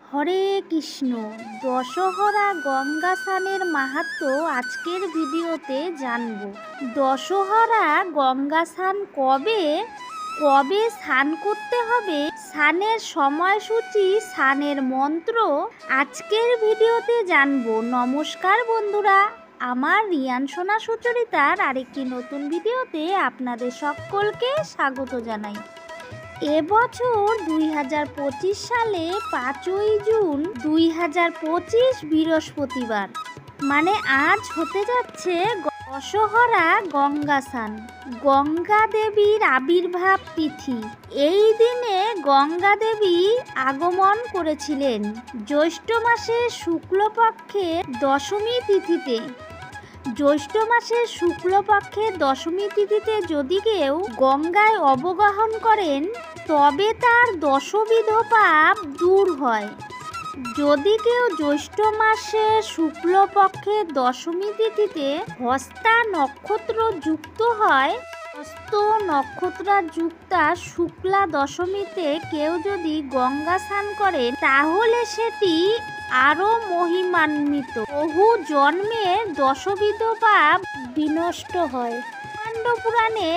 হরে কৃষ্ণ। দশহরা গঙ্গা স্নানের মাহাত্ম্য আজকের ভিডিওতে জানব। দশহরা গঙ্গা স্নান কবে কবে স্নান করতে হবে, স্নানের সময়সূচি, স্নানের মন্ত্র আজকের ভিডিওতে জানব। নমস্কার বন্ধুরা, আমার রিয়ান সোনা সুচরিতার আরেকটি নতুন ভিডিওতে আপনাদের সকলকে স্বাগত জানাই। এবছর 2025 সালে 5ই জুন 2025 বৃহস্পতিবার, মানে আজ হতে যাচ্ছে দশহরা গঙ্গা স্নান, গঙ্গা দেবীর আবির্ভাব তিথি। এই দিনে গঙ্গা দেবী আগমন করেছিলেন জ্যৈষ্ঠ মাসের শুক্লপক্ষের দশমী তিথিতে। জ্যৈষ্ঠ মাসের শুক্লপক্ষের দশমী তিথিতে যদি কেউ গঙ্গায় অবগাহন করেন তবে তার দশবিধ পাপ দূর হয়। যদি কেউ জ্যৈষ্ঠ মাসের শুক্লপক্ষের দশমী তিথিতে হস্তা নক্ষত্র যুক্ত হয়, হস্ত নক্ষত্র যুক্তা শুক্লা দশমীতে কেউ যদি গঙ্গা স্নান করে তাহলে সেটি আরও মহিমান্বিত, বহু জন্মের দশবিধ পাপ বিনষ্ট হয়। ব্রহ্মাণ্ড পুরাণে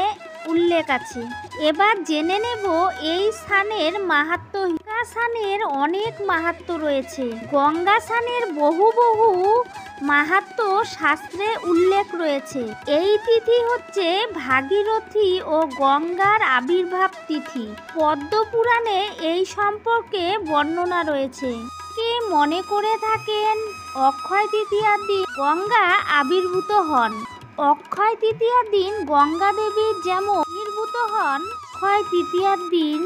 উল্লেখ আছে। এবার জেনে নেব এই স্থানের মাহাত্ম্য। গঙ্গা স্নানের অনেক মাহাত্ম্য রয়েছে। গঙ্গা স্নানের বহু মাহাত্ম্য শাস্ত্রে উল্লেখ রয়েছে। এই তিথি হচ্ছে ভাগীরথী ও গঙ্গার আবির্ভাব তিথি। পদ্ম পুরাণে এই সম্পর্কে বর্ণনা রয়েছে। কে মনে করে থাকেন অক্ষয় তৃতীয়ার দিন গঙ্গা আবির্ভূত হন। অক্ষয় তৃতীয়ার দিন গঙ্গা দেবীর যেমন আবির্ভূত হন, অক্ষয় তৃতীয়ার দিন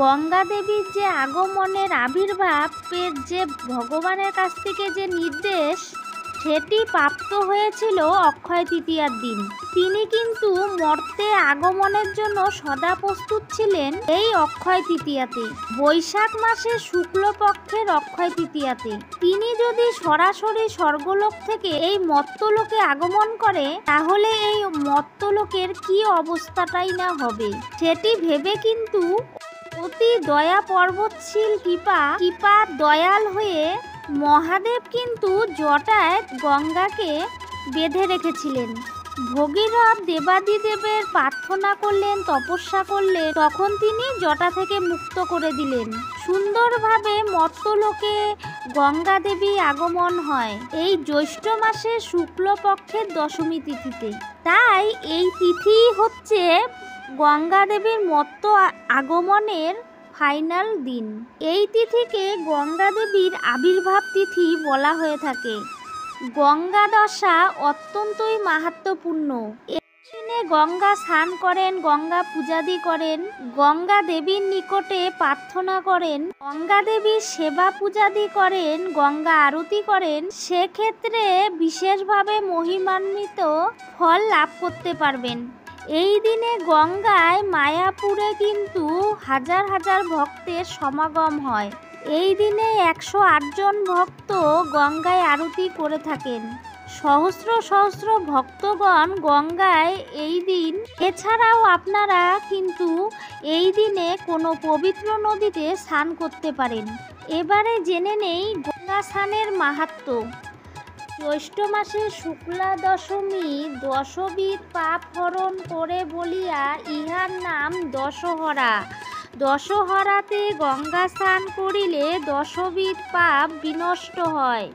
গঙ্গা দেবীর যে আগমনের আবির্ভাবের যে ভগবানের কাছ থেকে যে নির্দেশ সেটি প্রাপ্ত হয়েছিল অক্ষয় তৃতীয়ার দিন। তিনি কিন্তু মর্তে আগমনের জন্য সদা প্রস্তুত ছিলেন এই অক্ষয় তৃতীয়াতে, বৈশাখ মাসের শুক্লপক্ষের অক্ষয় তৃতীয়াতে। তিনি যদি সরাসরি স্বর্গলোক থেকে এই মর্তলোকে আগমন করে তাহলে এই মর্তলোকের কি অবস্থাটাই না হবে, সেটি ভেবে কিন্তু অতি দয়া পর্বতশীল কৃপা দয়াল হয়ে মহাদেব কিন্তু জটায় গঙ্গাকে বেঁধে রেখেছিলেন। ভগীরথ দেবাদিদেবের প্রার্থনা করলেন, তপস্যা করলে তখন তিনি জটা থেকে মুক্ত করে দিলেন। সুন্দরভাবে মর্তলোকে গঙ্গা দেবী আগমন হয় এই জ্যৈষ্ঠ মাসের শুক্লপক্ষের দশমী তিথিতে। তাই এই তিথি হচ্ছে গঙ্গা দেবীর মর্ত আগমনের ফাইনাল দিন। এই তিথিকে গঙ্গা দেবীর আবির্ভাব তিথি বলা হয়ে থাকে। গঙ্গা দশা অত্যন্তই মাহাত্ম্যপূর্ণ। এই দিনে গঙ্গা স্নান করেন, গঙ্গা পূজাদি করেন, গঙ্গা দেবীর নিকটে প্রার্থনা করেন, গঙ্গা দেবীর সেবা পূজাদি করেন, গঙ্গা আরতি করেন, সেক্ষেত্রে বিশেষভাবে মহিমান্বিত ফল লাভ করতে পারবেন। এই দিনে গঙ্গায় মায়াপুরে কিন্তু হাজার হাজার ভক্তের সমাগম হয়। এই দিনে 108 জন ভক্ত গঙ্গায় আরতি করে থাকেন। সহস্র সহস্র ভক্তগণ গঙ্গায় এই দিন। এছাড়াও আপনারা কিন্তু এই দিনে কোনো পবিত্র নদীতে স্নান করতে পারেন। এবারে জেনে নেই গঙ্গা স্নানের মাহাত্ম্য। জ্যৈষ্ঠ মাসের শুক্লা দশমী দশবিধ পাপ হরণ করে বলিয়া ইহার নাম দশহরা। দশহরাতে গঙ্গা স্নান করিলে দশবিধ পাপ বিনষ্ট হয়।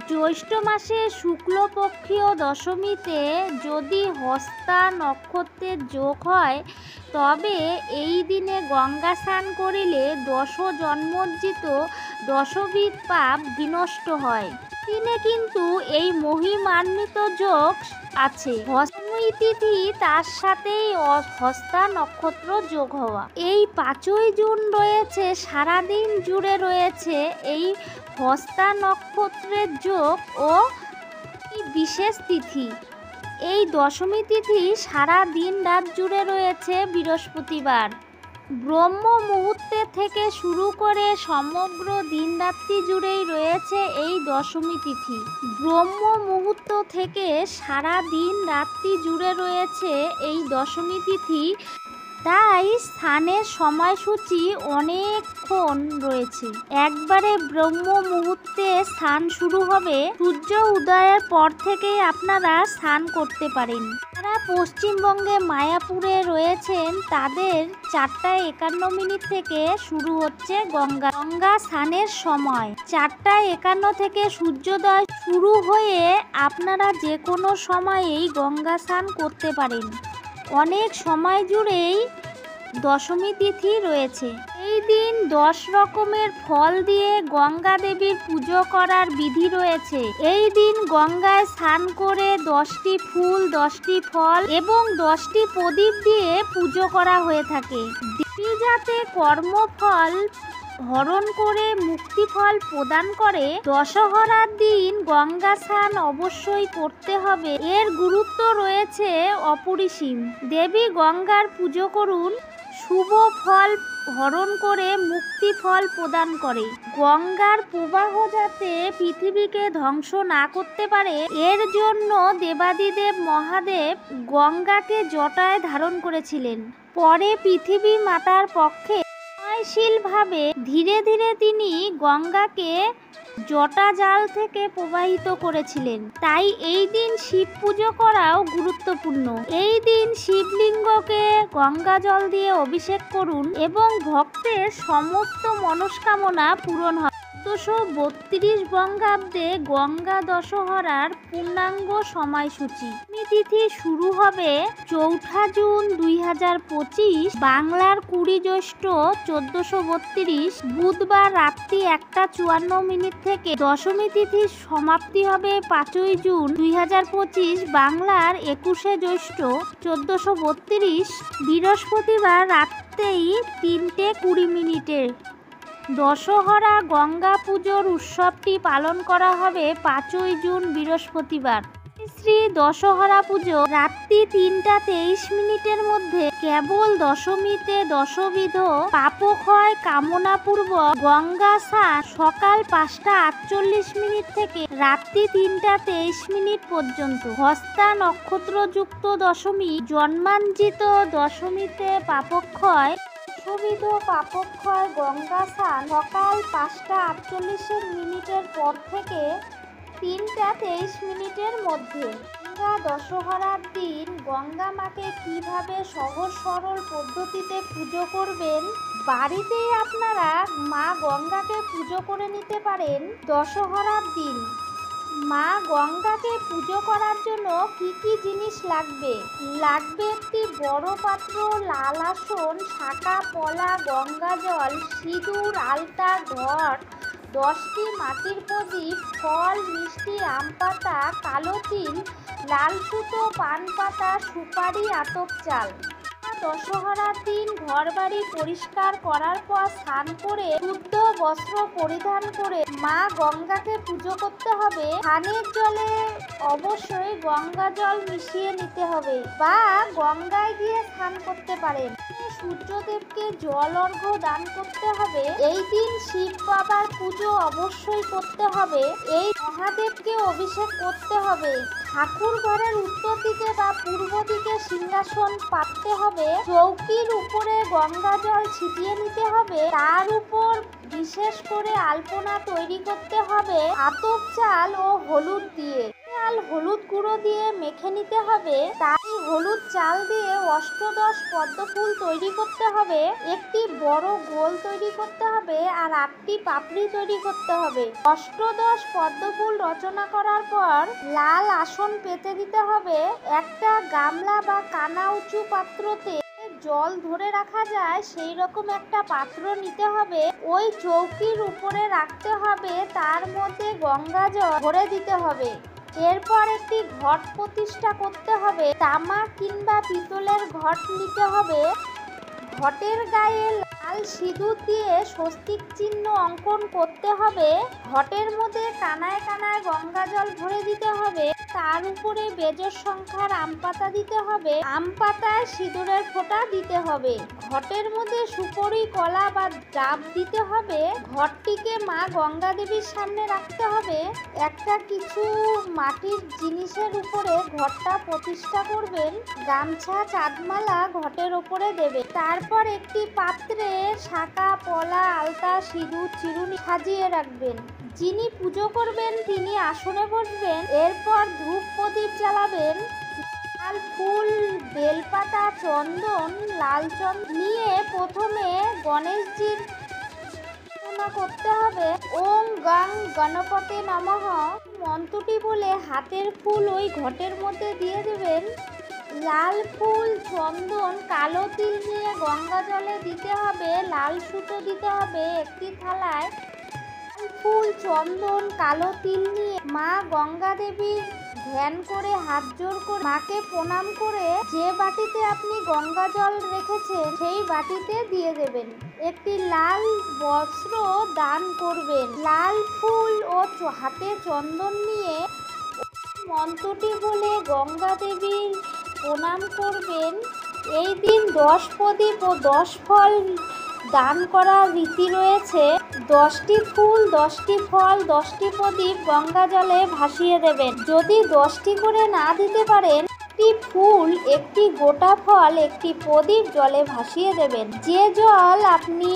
জ্যৈষ্ঠ মাসের শুক্লপক্ষীয় দশমীতে যদি হস্তা নক্ষত্রের যোগ হয় তবে এই দিনে গঙ্গা স্নান করিলে জন্মোজ্জিত দশবিধ পাপ বিনষ্ট হয়। দিনে কিন্তু এই মহিমান্বিত যোগ আছে। দশমী তিথি তার সাথেই হস্তা নক্ষত্র যোগ হওয়া। এই 5ই জুন রয়েছে, সারাদিন জুড়ে রয়েছে এই হস্তা নক্ষত্রের যোগ ও বিশেষ তিথি। এই দশমী তিথি সারা দিন রাত জুড়ে রয়েছে বৃহস্পতিবার। ব্রহ্ম মুহূর্তে থেকে শুরু করে সমগ্র দিন রাত্রি জুড়েই রয়েছে এই দশমী তিথি। ব্রহ্ম মুহূর্ত থেকে সারা দিন রাত্রি জুড়ে রয়েছে এই দশমী তিথি। তাই স্নানের সময়সূচি অনেকক্ষণ রয়েছে। একবারে ব্রহ্ম মুহূর্তে স্নান শুরু হবে। সূর্য উদয়ের পর থেকেই আপনারা স্নান করতে পারেন। যারা পশ্চিমবঙ্গে মায়াপুরে রয়েছেন তাদের 4:51 থেকে শুরু হচ্ছে গঙ্গা স্নানের সময়। 4:51 থেকে সূর্যোদয় শুরু হয়ে আপনারা যে কোনো সময়েই গঙ্গা স্নান করতে পারেন। অনেক সময় জুড়েই দশমী তিথি রয়েছে। এই দিন 10 রকমের ফল দিয়ে গঙ্গা দেবীর পুজো করার বিধি রয়েছে। এই দিন গঙ্গায় স্নান করে 10টি ফুল, 10টি ফল এবং 10টি প্রদীপ দিয়ে পুজো করা হয়ে থাকে। দেবী যাতে কর্মফল হরণ করে মুক্তিফল প্রদান করে, দশহরার দিন গঙ্গা স্নান অবশ্যই করতে হবে। এর গুরুত্ব রয়েছে অপরিসীম। দেবী গঙ্গার পুজো করুন, শুভ ফল হরণ করে মুক্তি ফল প্রদান করে। গঙ্গার প্রবাহ যাতে পৃথিবীকে ধ্বংস না করতে পারে, এর জন্য দেবাদিদেব মহাদেব গঙ্গাকে জটায় ধারণ করেছিলেন। পরে পৃথিবী মাতার পক্ষে ভাবে ধীরে ধীরে তিনি গঙ্গাকে জটা জাল থেকে প্রবাহিত করেছিলেন। তাই এই দিন শিব পুজো করাও গুরুত্বপূর্ণ। এই দিন শিবলিঙ্গকে গঙ্গা জল দিয়ে অভিষেক করুন এবং ভক্তের সমস্ত মনস্কামনা পূরণ হয়। 1432 বঙ্গাব্দে গঙ্গা দশহরার পূর্ণাঙ্গ সময়সূচি। তিথি শুরু হবে 4 জুন 2025, বাংলার 20 জ্যৈষ্ঠ 1432 বুধবার রাত্রি 1:54 থেকে। দশমী তিথির সমাপ্তি হবে 5 জুন 2025, বাংলার 21 জ্যৈষ্ঠ 1432 বৃহস্পতিবার রাত্রি 3:20। দশহরা গঙ্গা পুজোর উৎসবটি পালন করা হবে 5 জুন বৃহস্পতিবার। শ্রী দশহরা পুজো রাত্রি 3:23 মধ্যে কেবল দশমীতে দশবিধ পাপক্ষয় কামনাপূর্বক গঙ্গা স্নান সকাল 5:48 থেকে রাত্রি 3:23 পর্যন্ত। হস্তা নক্ষত্রযুক্ত দশমী জন্মাঞ্জিত দশমীতে পাপক্ষয় দশবিধ পাপক্ষয় গঙ্গা স্নান সকাল 5:48 পর থেকে 3:23 মধ্যে। গঙ্গা দশহরার দিন গঙ্গা মাকে কিভাবে সহজ সরল পদ্ধতিতে পুজো করবেন, বাড়িতেই আপনারা মা গঙ্গাকে পুজো করে নিতে পারেন। দশহরার দিন মা গঙ্গাকে পুজো করার জন্য কি কি জিনিস লাগবে? একটি বড় পাত্র, লাল আসন, শাঁখা পলা, গঙ্গা জল, সিঁদুর, আলতা, ঘট, 10টি মাটির প্রদীপ, ফল, মিষ্টি, আম পাতা, কালো তিল, লাল সুতো, পান পাতা, সুপারি, আতপ চাল। দশহরার দিন ঘরবাড়ি পরিষ্কার করার পর স্নান করে শুদ্ধ বস্ত্র পরিধান করে মা গঙ্গাকে পুজো করতে হবে। স্নানের জলে অবশ্যই গঙ্গা জল মিশিয়ে নিতে হবে বা গঙ্গায় গিয়ে স্নান করতে পারেন। সূর্যদেবকে জল অর্ঘ্য দান করতে হবে। এই দিন শিব বাবার পুজো অবশ্যই করতে হবে। এই মহাদেবকে অভিষেক করতে হবে। ঠাকুর ঘরের উত্তর দিকে বা পূর্ব দিকে সিংহাসন পাততে হবে। চৌকির উপরে গঙ্গা জল ছিটিয়ে নিতে হবে। তার উপর বিশেষ করে আলপনা তৈরি করতে হবে আতপ চাল ও হলুদ দিয়ে। হলুদ গুঁড়ো দিয়ে মেখে নিতে হবে। তাই হলুদ চাল দিয়ে অষ্টদশ পদ্ম ফুল তৈরি করতে হবে। একটি বড় গোল তৈরি করতে হবে আর 8টি পাপড়ি তৈরি করতে হবে। অষ্টদশ পদ্ম ফুল রচনা করার পর লাল আসন পেতে দিতে হবে। একটা গামলা বা কানা উঁচু পাত্রতে জল ধরে রাখা যায় সেই রকম একটা পাত্র নিতে হবে। ওই চৌকির উপরে রাখতে হবে। তার মধ্যে গঙ্গা জল ভরে দিতে হবে। এরপর একটি ঘট প্রতিষ্ঠা করতে হবে। তামা কিংবা পিতলের ঘট নিতে হবে। ঘটের গায়ে লাল সিঁদুর দিয়ে স্বস্তিক চিহ্ন অঙ্কন করতে হবে। ঘটের মধ্যে কানায় কানায় গঙ্গা জল ভরে দিতে হবে। তার উপরে বেজোড় সংখ্যার আম পাতা দিতে হবে। আম পাতায় সিঁদুরের ফোঁটা দিতে হবে। ঘটের মধ্যে সুপারি, কলা বা ডাব দিতে হবে। ঘরটিকে মা গঙ্গা দেবীর সামনে রাখতে হবে। একটা কিছু মাটির জিনিসের উপরে ঘরটা প্রতিষ্ঠা করবেন। গামছা, চাঁদমালা ঘটের ওপরে দেবে। তারপর একটি পাত্রে শাঁখা, পলা, আলতা, সিঁদুর, চিরুনি সাজিয়ে রাখবেন। যিনি পুজো করবেন তিনি আসনে বসবেন। এরপর ধূপ প্রদীপ জ্বালাবেন। লাল ফুল, বেলপাতা, চন্দন, লাল চন্দন নিয়ে প্রথমে গণেশজির প্রার্থনা করতে হবে। ওং গং গণপতে নমঃ মন্ত্রটি বলে হাতের ফুল ওই ঘটের মধ্যে দিয়ে দেবেন। লাল ফুল, চন্দন, কালো তিল নিয়ে গঙ্গা জলে দিতে হবে। লাল সুতো দিতে হবে একটি থালায়। লাল ফুল, চন্দন, কালো তিল নিয়ে মা গঙ্গা দেবীর ধ্যান করে হাত জোড় করে মাকে প্রণাম করে যে বাটিতে আপনি গঙ্গা জল রেখেছেন সেই বাটিতে দিয়ে দেবেন। একটি লাল বস্ত্র দান করবেন। লাল ফুল ও হাতে চন্দন নিয়ে মন্ত্রটি বলে গঙ্গা দেবীর প্রণাম করবেন। এই দিন 10 প্রদীপ ও 10 ফল দান করার রীতি রয়েছে। 10টি ফুল, 10টি ফল, 10টি প্রদীপ গঙ্গা জলে ভাসিয়ে দেবেন। যদি 10টি করে না দিতে পারেন, একটি ফুল, একটি গোটা ফল, একটি প্রদীপ জলে ভাসিয়ে দেবেন। যে জল আপনি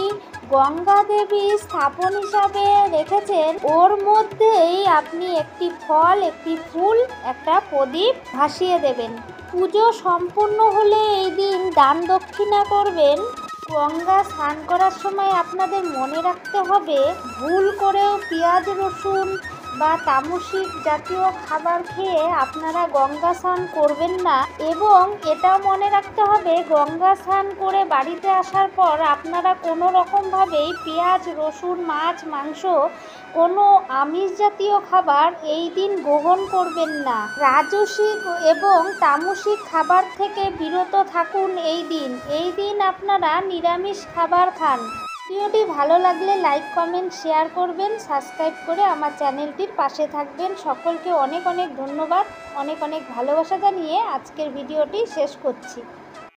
গঙ্গা দেবী স্থাপন হিসাবে রেখেছেন ওর মধ্যেই আপনি একটি ফল, একটি ফুল, একটা প্রদীপ ভাসিয়ে দেবেন। পুজো সম্পূর্ণ হলে এই দিন দান দক্ষিণা করবেন। গঙ্গা স্নান করার সময় আপনাদের মনে রাখতে হবে ভুল করেও পেঁয়াজ, রসুন বা তামসিক জাতীয় খাবার খেয়ে আপনারা গঙ্গা স্নান করবেন না। এবং এটাও মনে রাখতে হবে গঙ্গা স্নান করে বাড়িতে আসার পর আপনারা কোনো রকমভাবেই পেঁয়াজ, রসুন, মাছ, মাংস, কোনো আমিষ জাতীয় খাবার এই দিন গ্রহণ করবেন না। রাজসিক এবং তামসিক খাবার থেকে বিরত থাকুন এই দিন। এই দিন আপনারা নিরামিষ খাবার খান। ভিডিওটি ভালো লাগলে লাইক, কমেন্ট, শেয়ার করবেন। সাবস্ক্রাইব করে আমার চ্যানেলটির পাশে থাকবেন। সকলকে অনেক অনেক ধন্যবাদ, অনেক অনেক ভালোবাসা জানিয়ে আজকের ভিডিওটি শেষ করছি।